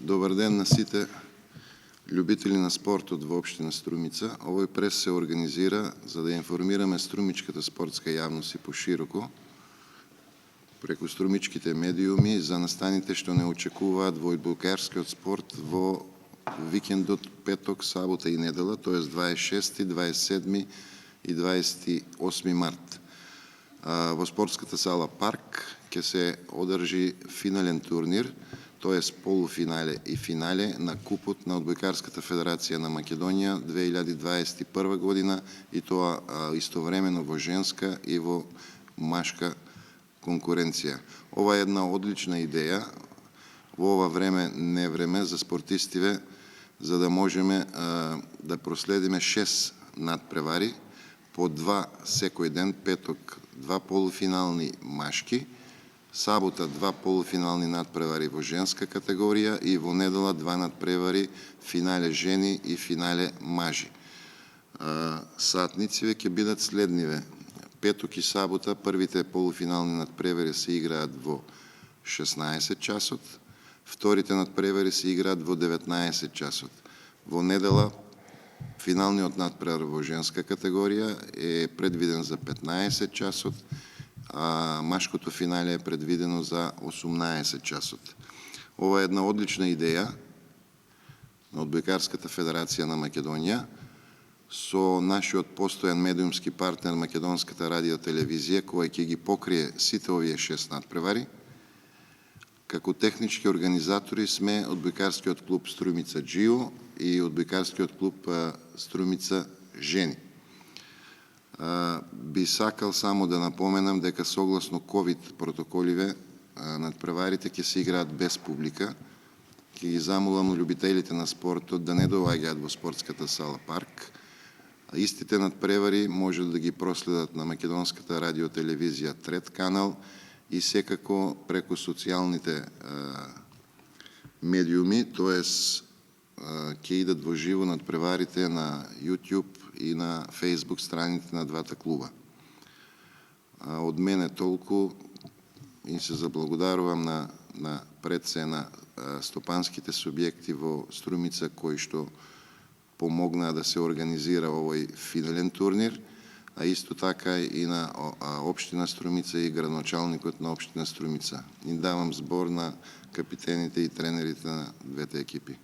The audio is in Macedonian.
Добър ден на сите любители на спортот во општина Струмица. Овој прес се организира за да информираме струмичката спортска јавност и пошироко преку струмичките медиуми за настаните што не очекуваат во одбојкарскиот спорт во викендот петок, сабота и недела, т.е. 26, 27 и 28 март. Во спортската сала Парк ќе се одржи финален турнир, т.е. полуфинале и финале на Купот на Одбојкарската федерација на Македонија 2021 година и тоа истовремено во женска и во машка конкуренција. Ова е една одлична идеја во ова време невреме за спортистиве, за да можеме да проследиме 6 надпревари, по 2 секој ден, петок 2 полуфинални машки, сабота 2 полуфинални надпревари во женска категорија и во недела 2 надпревари, финале жени и финале мажи. Сатниците ќе бидат следниве. Петок и сабота првите полуфинални надпревари се играат во 16 часот, вторите надпревари се играат во 19 часот. Во недела финалниот надпревар во женска категорија е предвиден за 15 часот, а машкото финале е предвидено за 18 часот. Ова е една одлична идеја на Одбојкарската федерација на Македонија со нашиот постојан медиумски партнер Македонската радиотелевизија, која ќе ги покрие сите овие 6 надпревари. Како технички организатори сме Одбојкарскиот клуб Струмица Джио и Одбојкарскиот клуб Струмица Жени. Би сакал само да напоменам дека согласно ковид протоколиве надпреварите ќе се играат без публика. Ќе ги замолам љубителите на спортот да не доаѓаат во спортската сала Парк. Истите надпревари може да ги проследат на Македонската радиотелевизија Трет канал и секако преку социјалните медиуми, т.е. ќе идат во живо надпреварите на YouTube и на Facebook страните на двата клуба. Од мене толку и се заблагодарувам на пред се на стопанските субјекти во Струмица кои што помогнаа да се организира овој финален турнир, а исто така и на општина Струмица и градоначалникот на општина Струмица. И давам збор на капитените и тренерите на двете екипи.